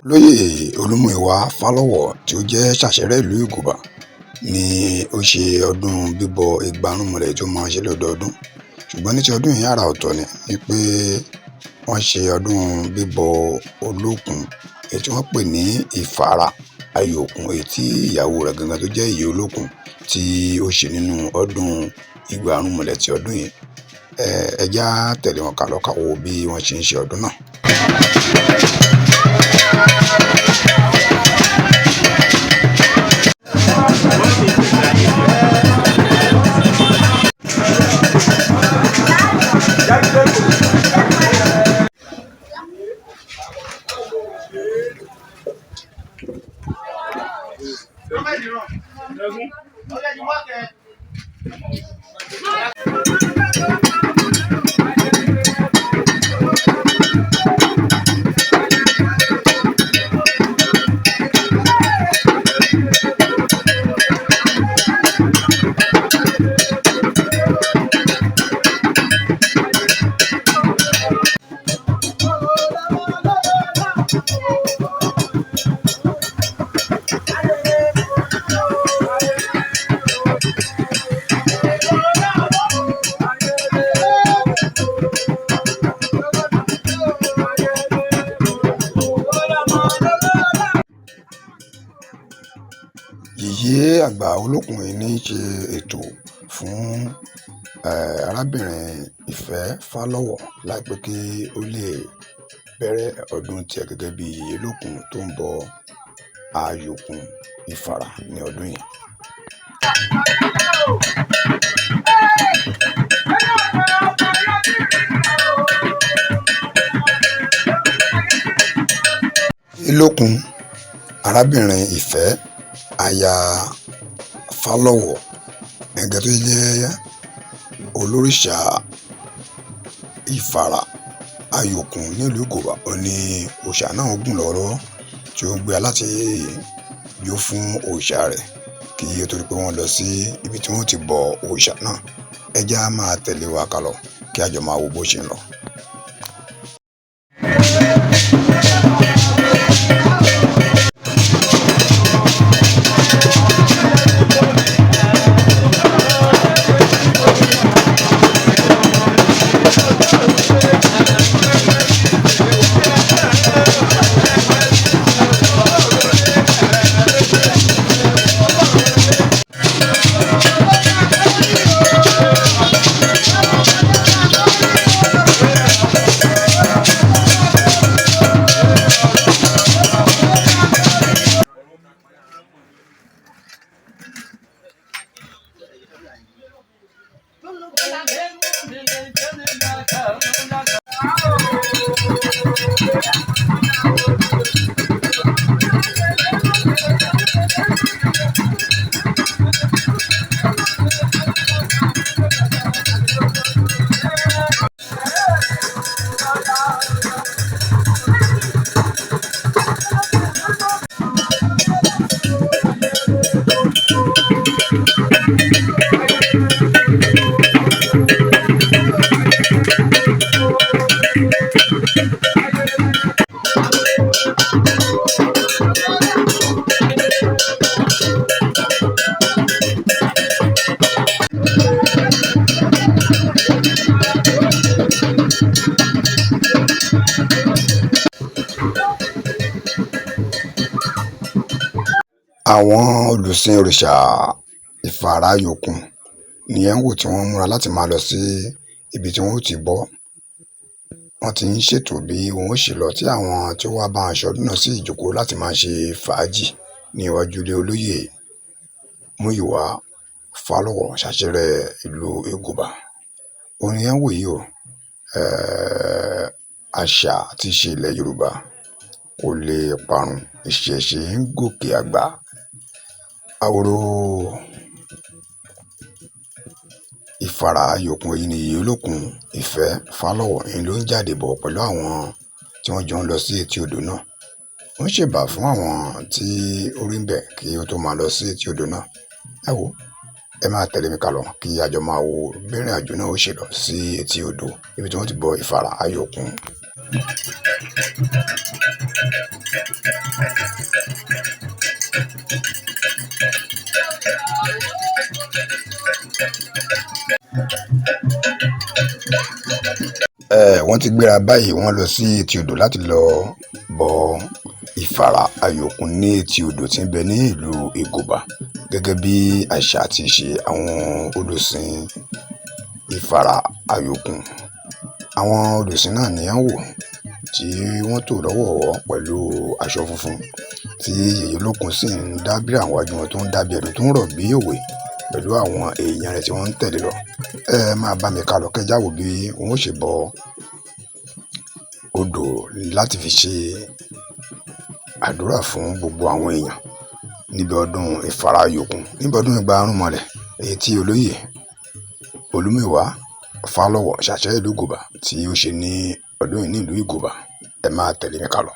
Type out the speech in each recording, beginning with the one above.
lóyè olúmúyìwá fálọ́wọ̀ tí ó jẹ́ ṣàṣẹrẹ ìlú ìgùbà ni ó ṣe ọdún bíbọ ìgbárùnmọlẹ̀ tí ó máa ń ṣe lọ́dọọdún, ṣùgbọ́n ní ti ọdún yìí àrà ọ̀tọ̀ ni pé wọ́n ṣe ọdún bíbọ olókun èyí tí wọ́n pè ní ìfàrà ayòkun, èyí tí ìyàwó rẹ̀ gangan tó jẹ́ ìyá olókun tí ó ṣe nínú ọdún ìgbárùnmọlẹ̀ ti ọdún yìí. Ẹ já tẹ̀lé wọn ká lọ ká wo bí wọ́n ṣe ń ṣe ọdún náà. Yèyé àgbà olókun yìí ní í ṣe ètò fún arábìnrin Ìfẹ́ Fálọ́wọ̀ láìpẹ́ kí ó lè bẹ̀rẹ̀ ọdún tiẹ̀ gẹ́gẹ́ bí yèyé olókun tó ń bọ ayòkun ìfàrà ní ọdún yìí. Ìlókun arábìnrin Ìfẹ́ aya Fálọ́wọ̀ gẹ́gẹ́ tó jẹ́ olórìṣà ìfàrà ayòkun nílùú ìgùbà, ó ní òòṣà náà gùn lọ́wọ́ tí ó ń gbé láti jó fún òòṣà rẹ̀ kí ó tó di pé wọ́n lọ sí ibi tí wọ́n ti bọ òòṣà náà. Ẹ já máa tẹ̀lé wa ká lọ kí a jọ máa wo bó ṣe ń lọ. Àwọn olùsìn òrìṣà ìfàrà ayòkun ni ẹ̀ ń wò tí wọ́n múra láti máa lọ sí ibi tí wọ́n ó ti bọ́. Wọ́n ti ń ṣètò bí wọ́n ó ṣe lọ, tí àwọn tí ó wá bá aṣọ ọdún náà sí ìjókòó láti máa ṣe fàájì ní iwájú ilé olóyè Múyìwá Fálọ́wọ̀ ṣàṣẹrẹ ìlú ìgùbà. Orin ẹ̀ ń wò yìí o, àṣà àti ìṣe ilẹ̀ Yorùbá kò lè parun, ìṣẹ̀ṣe ń gòkè àgbà. Àwòrò ìfàrà ayòkun yìí ni yèyé olókun Ìfẹ́ Fálọ́wọ̀ yìí ló ń jáde bọ̀ pẹ̀lú àwọn tí wọ́n jọ ń lọ sí etí odò náà. Wọ́n ṣèbà fún àwọn tí ó rí ń bẹ̀ kí ó tó máa lọ sí etí odò náà. Ẹ wò ẹ máa tẹ̀lé mi ká lọ kí a jọ máa wo bí ìrìn àjò náà ó ṣe lọ sí etí odò níbi tí wọ́n ti bọ ìfàrà ayòkun. Wọ́n ti gbéra báyìí, wọ́n lọ sí etí odò láti lọ bọ ìfàrà ayòkun ní etí odò tí ń bẹ ní ìlú Ìgòbà, gẹ́gẹ́ bí àṣà àti ìṣe àwọn olùsìn ìfàrà ayòkun. Àwọn olùsìn náà ni à ń wò tí wọ́n tò lọ́wọ̀ọ̀wọ́ pẹ̀lú aṣọ funfun tí Yèyé Olókun sì ń dábìrà àwọn iwájú wọn tó ń dábìí ẹ̀dùn tó ń rọ̀ bí òwe pẹ̀lú àwọn èèyàn rẹ̀ tí wọ́n ń tẹ̀lé lọ. Ẹ máa bá mi ká lọ kẹjá wò bí wọ́n ó ṣe bọ odò láti fi ṣe àdúrà fún gbogbo àwọn èèyàn níbi ọdún ìfàrà ayòkun, níbi ọdún Igba Ọ̀rúnmọlẹ̀ èyí tí olóyè Olúmúyìwá Fálọ́wọ̀ ṣàṣẹ ìlú Ìgòbà tí ó ṣe ní ọdún yìí ní ìlú Ìgòbà. Ẹ máa tẹ̀lé mi ká lọ.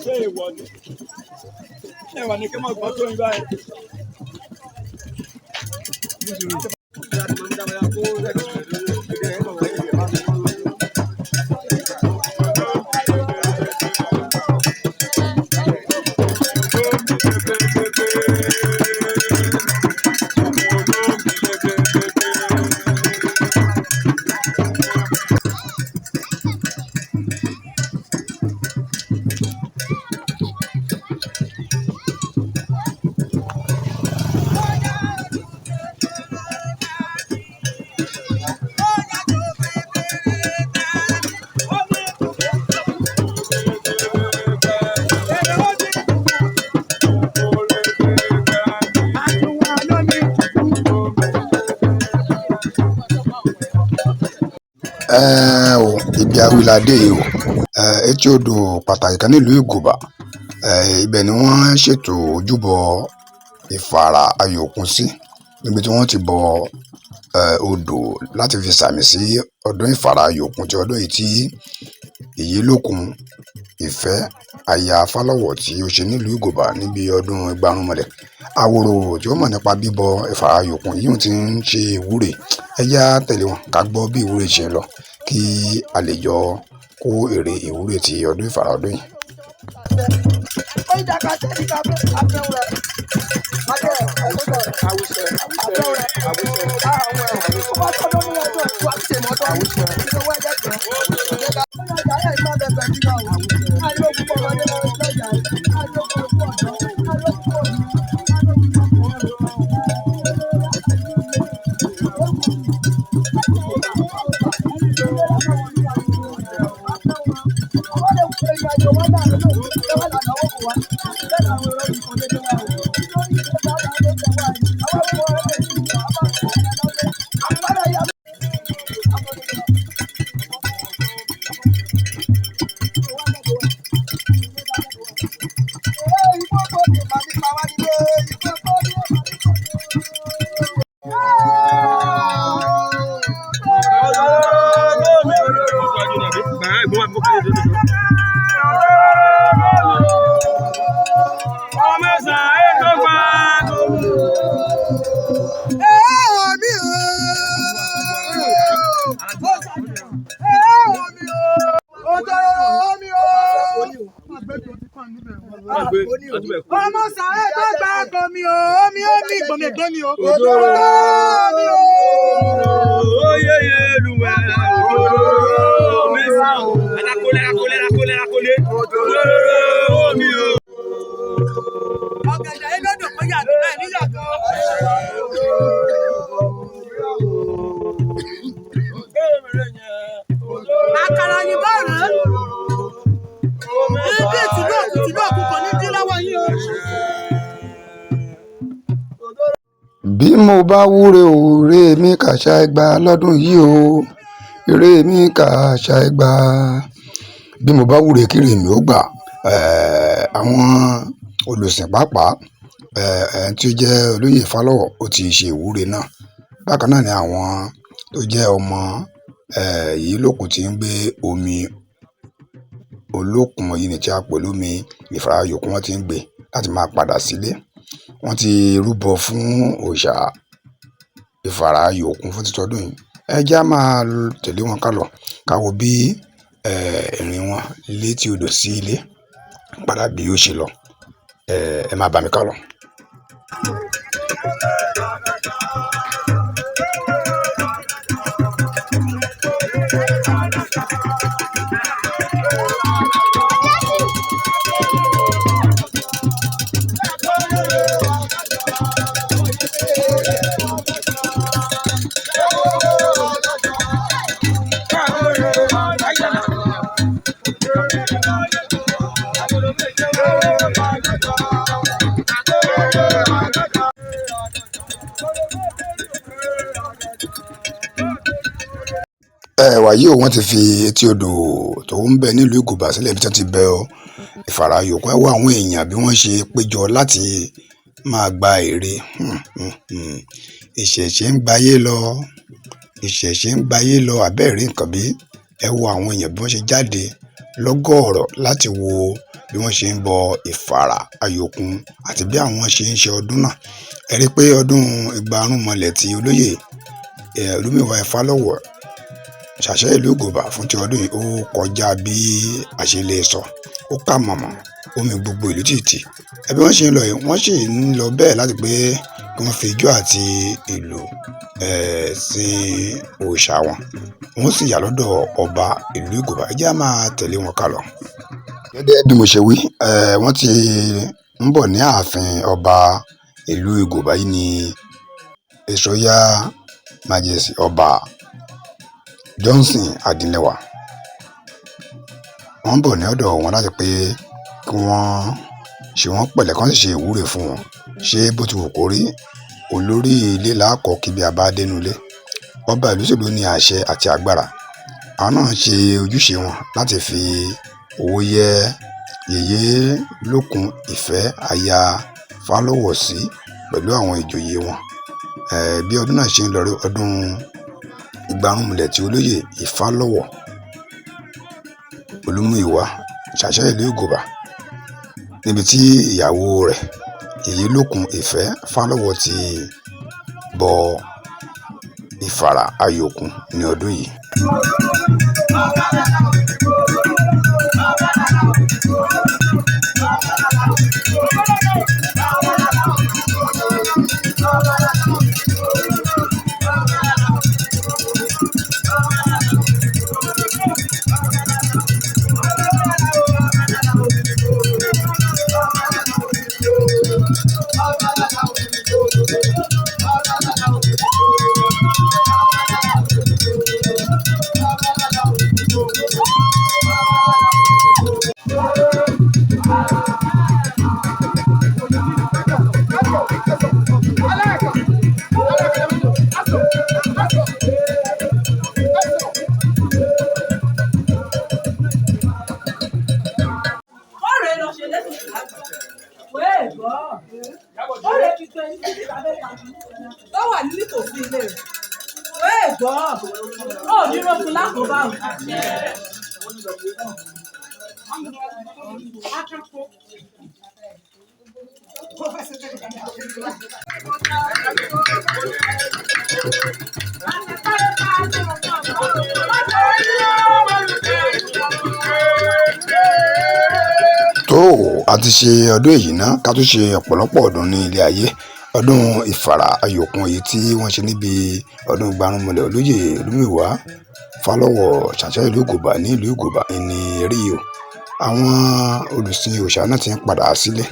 Ṣé ìwà ni kí n máa gbọ́ tó ń báyìí? Ibi awilade yìí o, etí odò pàtàkì kan nílùú Ìgòbà, ibẹ̀ ni wọ́n ṣètò ojúbọ ìfàrà ayòkun sí, níbi tí wọ́n ti bọ odò láti fi sàmì sí ọdún ìfàrà ayòkun ti ọdún yìí tí Yèyé Olókun Ìfẹ́ aya Fálọ́wọ̀ tí ó ṣe nílùú Ìgòbà níbi ọdún Igba Ọ̀rúnmọlẹ̀. Àwòrò tí ó mọ̀ nípa bíbọ ìfàrà ayòkun yìí ti ń ṣe ìwúre. Ẹ já tẹ̀lé wọn ká gbọ́ bí ìwúre ṣe ń lọ kí a lè jọ kó èrè ìwúre ti ọdún ìfàrà ọdún yìí. Ọmọ sàré tó gbà gbomi o, omi gbomi gbomi o. Oyeye luwe, mesa o. Lakole. Omi o. Ọ̀gẹ̀dẹ̀ yìí lọ́dọ̀ kọ́ yàtọ̀ bẹ́ẹ̀ níyàtọ̀. Àkàrà òyìnbó rẹ̀. Ibi ìtìlú òkùnkùn ní dín lọ́wọ́ yìí o. mo bá wúre o ire mi kàṣà ẹgbà lọ́dún yìí o ire mi kàṣà ẹgbà bí mo bá wúre kí ire mi ó gbà. Àwọn olùsìn pàápàá tí ó jẹ́ olóyè Fálọ́wọ̀ ó ti ṣe ìwúre náà. Bákan náà ni àwọn tó jẹ́ ọmọ yìí lókun tí ń gbé omi olókun yìí ní tí a pè lómi Ìfàràyòkun wọ́n ti ń gbé láti máa padà sílé. Wọ́n ti rúbọ fún òòṣà Ìfàràyòkun fún títọ́dún yìí. Ẹ jẹ́ á máa tẹ̀lé wọn ká lọ ká wo bí ìrìn wọn létí odò sí ilé padà bí ó ṣe lọ. Ẹ máa bá mi ká lọ. Wàyí o, wọ́n ti fi etí odò tó ń bẹ nílùú Ìgòbà sílẹ̀ bí wọ́n ti bẹ Ìfàràyòkun. Ẹ wo àwọn èèyàn bí wọ́n ṣe péjọ láti máa gba ère. Ìṣẹ̀ṣe ń gbayé lọ, ìṣẹ̀ṣe ń gbayé lọ, àbẹ́ẹ̀rí nǹkan bí. Ẹ wo àwọn èèyàn bí wọ́n ṣe jáde lọ́gọ̀ọ̀rọ̀ láti wo bí wọ́n ṣe ń bọ Ìfàràyòkun àti bí àwọn ṣe ń ṣe ọdún náà. Ẹ rí i pé ọdún Ìgbárùnmọlẹ̀ tí olóyè Olúmúyìwá Fálọ́wọ̀ ṣàṣẹ ìlú Ìgòbà fún ti ọdún yìí ó kọjá bí a ṣe lè sọ. Ó kà mọ̀mọ́ omi gbogbo ìlú tìtì. Bí wọ́n ṣe ń lọ yìí wọ́n sì ń lọ bẹ́ẹ̀ láti pé kí wọ́n fi ijó àti ìlù sin òòṣà wọn. Wọ́n sì yà lọ́dọ̀ ọba ìlú Ìgòbà. Ẹ jẹ́ á máa tẹ̀lé wọn ká lọ. Gẹ́gẹ́ bí mo ṣe wí, wọ́n ti ń bọ̀ ní ààfin ọba ìlú Ìgòbà yìí ní His Royal Majesty ọba Johnson Adínlẹ́wà. Wọ́n ń bọ̀ ní ọ̀dọ̀ wọn láti pé kí wọ́n ṣe wọ́n pẹ̀lẹ́ kí wọ́n sì ṣe ìwúre fún wọn. Ṣé bó ti wù kó rí, olórí ilé làákọ̀ kí bí a bá dénú ilé. Ọba ìlú sì ló ní àṣẹ àti agbára. Àwọn náà ṣe ojúṣe wọn láti fi owó yẹ Yèyé Lókun Ìfẹ́ aya Fálọ́wọ̀ sí pẹ̀lú àwọn ìjòyè wọn. Bí ọdún náà ṣe ń lọ rí ọdún Ìgbárùnmọlẹ̀ tí olóyè Ìfálọ́wọ̀ Olúmúyìwá ṣàṣẹ ìlú Ìgòbà, níbi tí ìyàwó rẹ̀ Yèyé Lókun Ìfẹ́ Fálọ́wọ̀ ti bọ Ìfàràyòkun ní ọdún yìí. Tó wà ní nítòsí ilé rẹ̀. Wéè gbọ́, ó ní rókun lákòóbá o. Tó a ti ṣe ọdún èyí náà ká tó ṣe ọ̀pọ̀lọpọ̀ ọdún ní ilé ayé. Ọdún Ìfàràyòkun èyí tí wọ́n ṣe níbi ọdún Ìgbárùnmọlẹ̀ olóyè Olúmúyìwá Fálọ́wọ̀ ṣàṣẹ ìlú Ìgòbà ní ìlú Ìgòbà ní rí o. Àwọn olùsìn òòṣà náà ti ń padà sílé.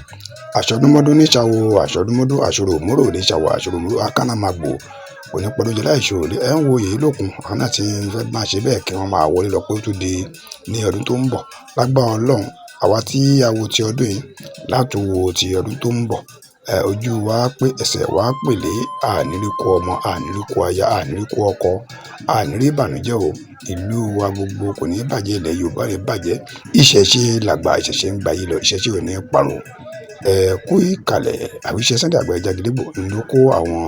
Àṣọdúnmọ́dún ní ṣàwo àṣọdúnmọ́dún, àṣọrò òmúrò ní ṣàwo àṣọrò òmúrò, akánàmàgbò onípọ̀lọ́jẹ láìṣòro lé. Ẹ ń wo Yèyé Lókun, àwọn náà ti fẹ́ máa ṣe bẹ́ẹ̀ kí wọ́n máa wọlé lọ pé ó tún di ní ọdún tó ń bọ̀. Lágbára Ọlọ́run, àwa tí a wo ti ọdún yìí láti wo ti ọdún tó ń bọ̀. ojú wa pé ẹsẹ̀ wa pèlé, àníríkú ọmọ, àníríkú aya, àníríkú ọkọ, ànírí ìbànújẹ́ o. Ìlú wa gbogbo kò ní bàjẹ́, ilẹ̀ Yorùbá ní bàjẹ́. Ìṣẹ̀ṣe làgbà, ìṣẹ̀ṣe ń gbayì lọ, ìṣẹ̀ṣe ò ní parun. Kú ìkàlẹ̀. Àwíṣẹ Sunday Àgbàlá Jagídígbò ló kó àwọn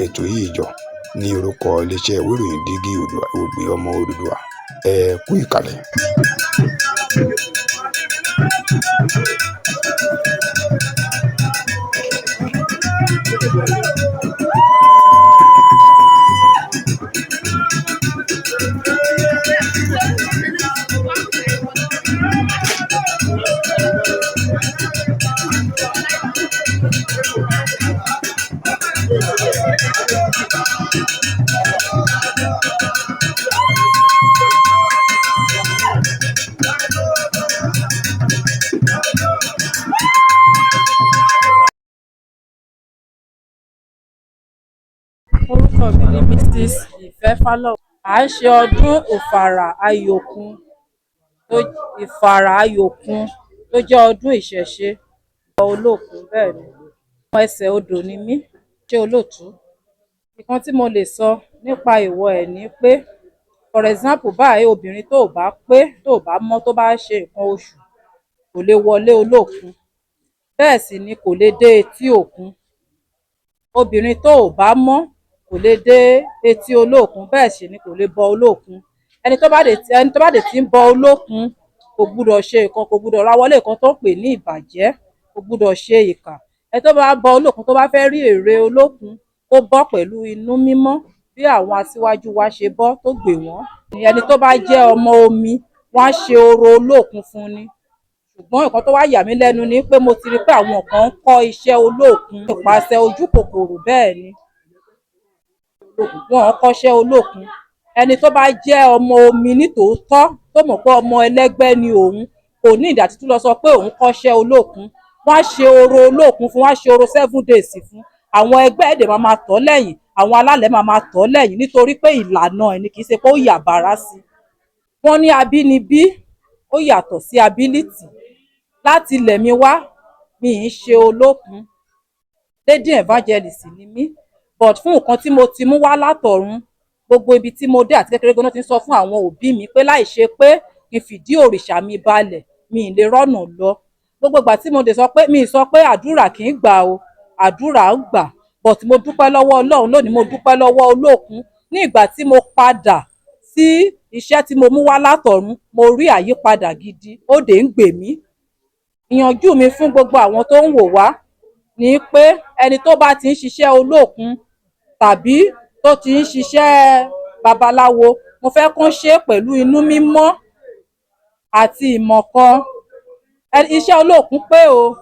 ètò yìí jọ ní orúkọ iléeṣẹ́ ìwé ìròyìn Dígí Ògbé ọmọ Odùduwà. Kú ìkàlẹ̀. Orúkọ mi ni Mrs. Ìfẹ́ Fálọ́wọ̀. À ń ṣe ọdún Ìfàrà Ayòkun tó jẹ́ ọdún ìṣẹ̀ṣe olókun. Bẹ́ẹ̀ ni, ọmọ ẹsẹ̀ odò ni mí, ṣé olóòtú. Nǹkan tí mo lè sọ nípa èèwọ̀ ẹ̀ ni pé, for example báyìí, obìnrin tó bá pé, tó bá mọ́, tó bá ṣe nǹkan oṣù kò lè wọlé olókun. Bẹ́ẹ̀ sì ni kò lè dé etí òkun. Obìnrin tó bá mọ́ kò lè dé etí olókun, bẹ́ẹ̀ sì ni kò lè bọ olókun. Ẹni tó bá dé tí ń bọ olókun kò gbúdọ̀ ṣe nǹkan, kò gbúdọ̀ ráwọ́lé nǹkan tó ń pè ní ìbàjẹ́, kò gbúdọ̀ ṣe ìkà. Ẹni tó bá bọ olókun, tó bá fẹ́ rí èrè olókun, kó bọ́ pẹ̀lú inú mímọ́ bí àwọn aṣíwájú wa ṣe bọ́ tó gbè wọ́n. Ẹni tó bá jẹ́ ọmọ omi, wọ́n á ṣe orò olókun fún ni. Ṣùgbọ́n nǹkan tó wá yà mí lẹ́nu ni pé mo ti rí pé àwọn kan ń kọ́ iṣẹ́ olókun nípasẹ̀ ojú kòkòrò. Bẹ́ẹ̀ ni, wọn ò kọ́ṣẹ́ olókun. Ẹni tó bá jẹ́ ọmọ omi nítòótọ́, tó mọ̀ pé ọmọ ẹlẹ́gbẹ́ ni òun, kò ní ìdí àti tún lọ sọ pé òun kọ́ṣẹ́ olókun. Wọ́n á ṣe orò olókun fún, wọ́n á ṣe orò 7 days fún. Àwọn ẹgbẹ́ ẹ̀dẹ̀ máa tọ̀ lẹ́yìn, àwọn alálẹ̀ máa tọ̀ lẹ́yìn, nítorí pé ìlànà ẹ̀ ni, kì í ṣe pé ó yà bàrá sí. Wọ́n ní abínibí ó yàtọ̀ sí ability. Láti ilẹ̀ mi wá, mi ì ṣe olókun. Lady evangelist ni mí, but fún nǹkan tí mo ti mú wá látọ̀run, gbogbo ibi tí mo dé àti kékeré gan-an ti ń sọ fún àwọn òbí mi pé láì ṣe pé kí n fìdí òrìṣà mi balẹ̀, mi ì lè rọ́nà lọ. Gbogbo ìgbà tí mo dé sọ pé, mi ì sọ pé àdúrà kì í gbà o, àdúrà ń gbà, but mo dúpẹ́ lọ́wọ́ Ọlọ́run lónìí, mo dúpẹ́ lọ́wọ́ olókun. Ní ìgbà tí mo padà sí iṣẹ́ tí mo mú wá látọ̀run, mo rí àyípadà gidi, ó dé ń gbè mí. Ìyànjú mi fún gbogbo àwọn tó ń wò wá ni pé ẹni tó bá ti ń ṣiṣẹ́ olókun tàbí tó ti ń ṣiṣẹ́ babaláwo, mo fẹ́ kán ṣe pẹ̀lú inú mímọ́ àti ìmọ̀ kan. Iṣẹ́ olókun pé o,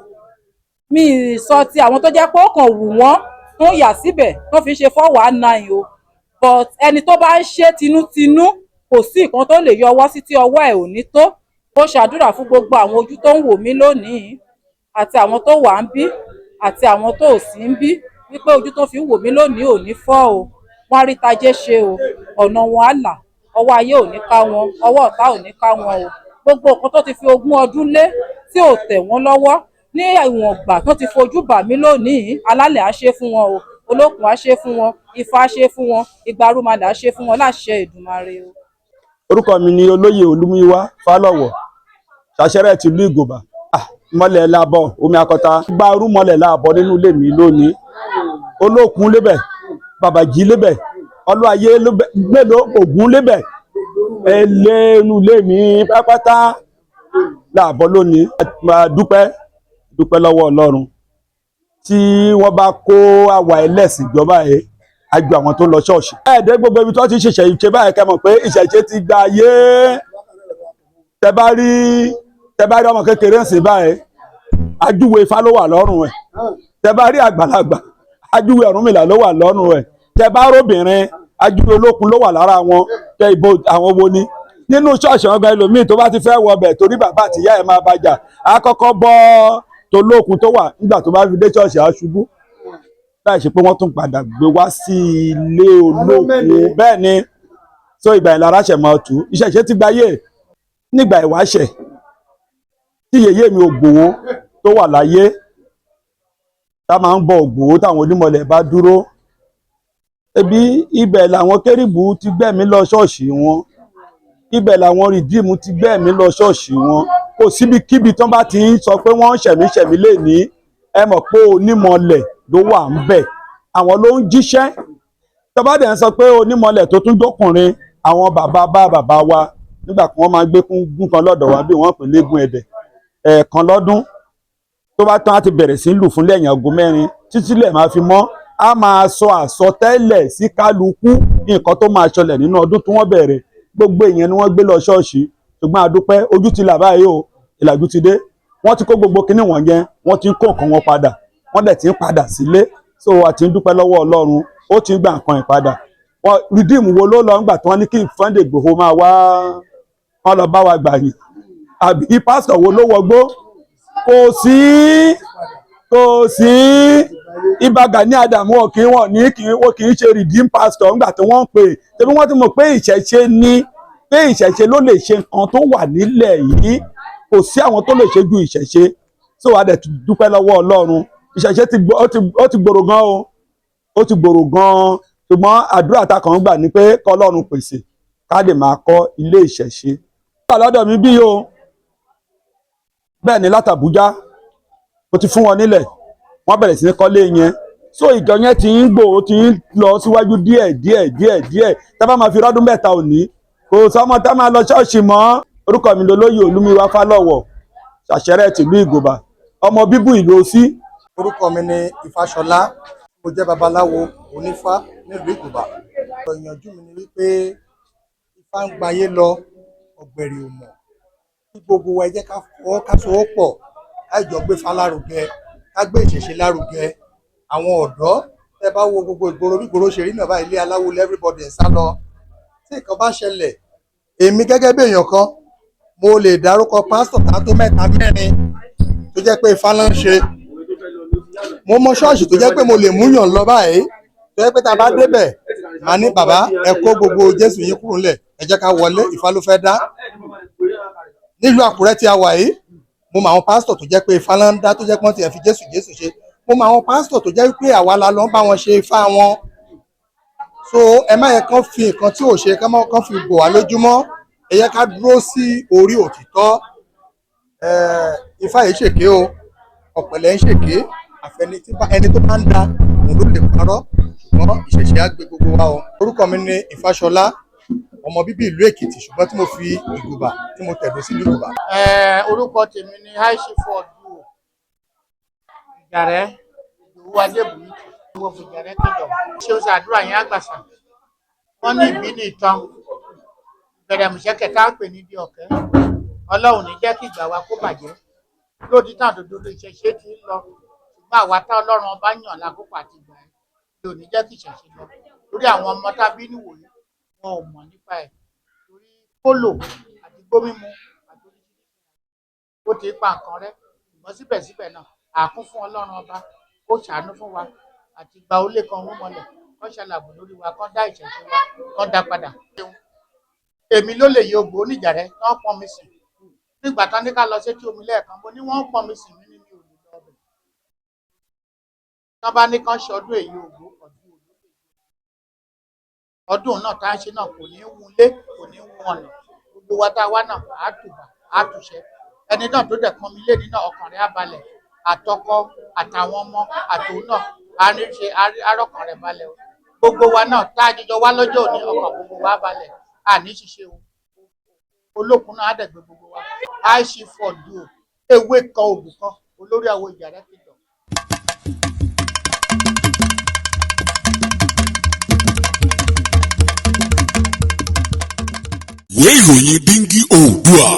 mi ì sọ ti àwọn tó jẹ́ pé ó kàn wù wọ́n tó yà síbẹ̀ tó fi ṣe 419 o, but ẹni tó bá ń ṣe tinútinú, kò sí nǹkan tó lè yọwọ́ sí tí ọwọ́ ẹ̀ ò ní tó. Ó ṣàdúrà fún gbogbo àwọn ojú tó ń wò mí lónìí, àti àwọn tó wà ń bí, àti àwọn tó ò sí ń bí, wípé ojú tó fi ń wò mí lónìí ò ní fọ́ o. Wọ́n á rí tajé ṣe o, ọ̀nà wọn á là, ọwọ́ ayé ò ní ká wọn, ọwọ́ ọ̀tá ò ní ká wọn o. Gbogbo nǹkan tó ti fi 20 ọdún lé tí ò tẹ̀ wọ́n lọ́wọ́, ní ìwọ̀n ìgbà tó ti fojú bà mí lónìí, alálẹ̀ á ṣe fún wọn o, olókun á ṣe fún wọn, ifá á ṣe fún wọn, ìgbàrúmọlẹ̀ á ṣe fún wọn láṣẹ Èdùmàrè o. Orúkọ mi ni Olóyè Olúmúyìwá Fálọ́wọ̀, Ṣàṣẹrẹ́ ti ìlú Ìgòbà. Mọ́lẹ̀ láàbọ̀, omi akọta gba orú mọ́lẹ̀ láàbọ̀ nínú ilé mi lónìí. Olókun lébẹ̀, Bàbàjí lébẹ̀, Ọlọ́ayé mélòó, Ògún lébẹ̀, ẹlẹ́nu ilé mi pápátá láàbọ̀ lónìí. Máa dúpẹ́ lọ́wọ́ Ọlọ́run tí wọ́n bá kó àwa ẹlẹ́sìn ìjọba ẹ̀ àjọ àwọn tó lọ ṣọ́ọ̀ṣì. Ẹ̀ẹ́dẹ́ gbogbo ibi tó ti ṣẹ̀ṣẹ̀ ìṣe báyìí kẹ́ mọ̀ pé ìṣẹ̀ṣe ti gba ayé. Tẹ bá rí ọmọ kékeré ń sìn báyìí, ajúwe Ifá ló wà lọ́rùn ẹ̀. Tẹ bá rí àgbàlagbà, ajúwe Ọ̀rúnmìlà ló wà lọ́rùn ẹ̀. Tẹ bá róbìnrin, ajúwe olókun ló wà lára wọn. Tẹ ìbò àwọn wo ni nínú ṣọ́ọ̀ṣì ọgbà ẹlòmíì tó bá ti fẹ́ wọ ọbẹ̀ torí bàbá àtìyá ẹ̀ máa bàjà, á kọ́kọ́ bọ́ tolókun tó wà, nígbà tó bá fi dé ṣọ́ọ̀ṣì á ṣubú, láì ṣe pé wọ́n tún padà gbé wá sí ilé olókun. Bẹ́ẹ̀ ni, so ìgbà ìlara ṣẹ̀ mọ́ ọ̀tún ìṣẹ̀ṣe ti gbáyé. Nígbà ìwáṣẹ̀ tí yèyé mi Ògbòho tó wà láyé, tá máa ń bọ Ògbó táwọn onímọ̀lẹ̀ bá dúró. Ebi ibẹ̀ làwọn kérúbù ti gbẹ̀mí lọ ṣọ́ọ̀ṣì wọn, ibẹ̀ làwọn rìdíìmù ti gbẹ̀mí lọ ṣọ́ọ̀ṣì wọn. Kò síbikíbi tán bá ti ń sọ pé wọ́n ń ṣẹ̀mí lè ní, ẹ mọ̀ pé onímọ̀lẹ̀ ló wà ń bẹ̀, àwọn ló ń jíṣẹ́. Tó bá dẹ̀ ń sọ pé onímọ̀lẹ̀ tó tún jókùnrin, àwọn bàbá wa nígbà kan wọ́n máa gbé gún kan lọ́dọ̀ wa bí wọ́n pè légún ẹ̀dẹ̀, ẹ̀ẹ̀kan lọ́dún tó bá tán á ti bẹ̀rẹ̀ sí lù fún lẹ́yìn aago 4 títí lẹ̀ máa fi mọ́. A máa sọ àsọtẹ́lẹ̀ sí kálukú nǹkan tó máa ṣẹlẹ̀ nínú ọdún tí wọ́n bẹ̀rẹ̀. Gbogbo èèyàn ni wọ́n gbé lọ ṣọ́ọ̀ṣì, ṣùgbọ́n a dúpẹ́ ojú ti là báyìí o, ìlàjú ti dé. Wọ́n ti kó gbogbo kinní wọ̀nyẹn, wọ́n ti ń kó nǹkan wọn padà, wọ́n dẹ̀ ti ń padà sílé. So a ti ń dúpẹ́ lọ́wọ́ Ọlọ́run, ó ti ń gba nǹkan ìpadà. Wọ́n rìdíìmù wo ló lọ ńgbà tí wọ́n ní kí Sunday Igboho máa wá, wọ́n lọ bá wa gbà yìn? Àbí pásítọ̀ wo ló wọgbó? Kò sí Ìbà Gani Adams wọn kì í ṣe redeem pastor ńgbà tí wọ́n ń pè. Tẹ̀bí wọ́n ti mọ̀ pé ìṣẹ̀ṣe ni, pé ìṣẹ̀ṣe ló lè ṣe nǹkan tó wà nílẹ̀ yìí, kò sí àwọn tó lè ṣe ju ìṣẹ̀ṣe. So a dẹ̀ dúpẹ́ lọ́wọ́ Ọlọ́run, ìṣẹ̀ṣe ó ti gbòòrò gan o, ó ti gbòòrò gan, ṣùgbọ́n àdúrà tá kàn ń gbà ni pé k'Ọlọ́run pèsè ká lè máa kọ́ ilé ìṣẹ̀ṣe. Wà lọ́dọ̀ mi bí o, bẹ́ẹ̀ ni látàbújá mo ti fún wọn nílẹ̀, wọ́n bẹ̀rẹ̀ sí ní kọ́lé yẹn. So ìjọ yẹn ti ń gbòòrò, ti ń lọ síwájú díẹ̀. Tá bá máa fi rọ́dún mẹ́ta òní, kò sọ́mọ tá máa lọ ṣọ́ọ̀ṣì mọ́. Orúkọ mi lolóyè Olúmúyìwá Fálọ́wọ̀, Ṣàṣẹrẹ́ tìlú Ìgòbà, ọmọ bíbú ìlú Òsí. Orúkọ mi ni Ifáṣọlá, mo jẹ́ babaláwo onífá nílùú Ìgòbà. Ìyànjú mi ni wípé Ifá ń gbayé lọ, ọ̀gbẹ̀rì ò mọ̀. Kí gbogbo wa ẹ jẹ́ ká fọwọ́ ká sowọ́pọ̀, ká jọ gbé Ifá lárugẹ, ká gbé ìṣẹ̀ṣe lárugẹ. Àwọn ọ̀dọ́ tẹ́ bá wo gbogbo ìgboro bí ìgboro ṣe rí náà bá ilé aláwo everybody ń sá lọ. Tí nǹkan bá ṣẹlẹ̀, èmi gẹ́gẹ́ bí èèyàn kan, mo lè dárúkọ pásítọ̀ kan tó 3 4 tó jẹ́ pé Ifá ló ń ṣe. Mo mọ ṣọ́ọ̀ṣì tó jẹ́ pé mo lè múyàn lọ báyìí, tó jẹ́ pé tá a bá débẹ̀ màá ní bàbá ẹ kó gbogbo Jésù yín kúrò ńlẹ̀, ẹ jẹ́ ká wọlé, Ifá ló fẹ́ dá. Nílùú Àkúrẹ́ tí a wà yìí, mo mọ àwọn pásítọ̀ tó jẹ́ pé Ifá ló ń dá, tó jẹ́ pé wọ́n ti fi Jésù ṣe. Mo mọ àwọn pásítọ̀ tó jẹ́ pé àwa la lọ ń bá wọn ṣe Ifá wọn. So ẹ má yẹ kán fi nǹkan tí ò ṣe kán fi bò wá lójúmọ́, ẹ yẹ ká dúró sí orí òtítọ́. Ifá yìí ṣèké o, ọ̀pẹ̀lẹ̀ ń ṣèké, ẹni tó bá ń da òun ló lè parọ́, ṣùgbọ́n ìṣẹ̀ṣe á gbé gbogbo wa o. Orúkọ mi ni Ifáṣọlá, ọmọ bíbí ìlú Èkìtì, ṣùgbọ́n tí mo fi Ìgòbà tí mo tẹ̀dó sí Ìgòbà. Orúkọ tèmi ni Aishifo Ìjàrẹ́ Ìdòwú Adébùmí, mo fi Ìjàrẹ́ kéjọ. Ṣé o ṣàdúrà yẹn àgbàsà? Wọ́n ní ìbí ní ìtàn, ìbẹ̀rẹ̀mùṣẹ́ kẹta ń pè ní di ọ̀kẹ́. Ọlọ́run ní jẹ́ kí ìgbà wa kó bàjẹ́. Lóòdì tàn dòdò ìṣẹ̀ṣe ti ń lọ, ṣùgbọ́n àwa tá Ọlọ́run ọba yàn lákòókò àti ìgbà ẹ̀ ló ní jẹ́ kí ìṣẹ̀ṣe lọ. Lórí àwọn ọmọ tábí níwòye, wọn ò mọ̀ nípa ẹ̀. Torí pólò àti gbómímu àti oríṣiríṣi ó ti pa nǹkan rẹ́, ṣùgbọ́n síbẹ̀síbẹ̀ náà àkún fún Ọlọ́run ọba, ó ṣàánú fún wa àti gba olé kan rún mọ́lẹ̀, kán ṣàlàbò lórí wa, kán dá ìṣẹ̀ṣe wa, kán dá padà. Èmi ló lè yọ Ògbó níjàrẹ́ tán pọn mi sìn. Nígbà tán ní ká lọ sétí omi lẹ́ẹ̀kan, mo ní wọ́n pọn mi sìn mí ní mi ò lè lọ bẹ̀. Tán bá ní kán ṣe ọdún èyí Ògbó, ọdún náà tá a ṣe náà kò ní wun lé, kò ní wun ọ̀nà. Gbogbo wa tá a wá náà á tùbà, á tùṣẹ́. Ẹni náà tó dẹ̀ pọn mi lé ní náà ọkàn rẹ̀ á balẹ̀. Àtọkọ àtàwọn ọmọ àtòun náà arọ́kàn rẹ̀ balẹ̀ o. Gbogbo wa náà tá a jíjọ wá lọ́jọ́ òní, ọkàn gbogbo wa balẹ̀, àní ṣiṣẹ́ o. Olókun náà á dẹ̀ gbé gbogbo wa. Aishifo ewé kan ògùn kan, olórí àwọn Ìjàrẹ́ kéjọ. ìwé ìròyìn Díngí Oòduà.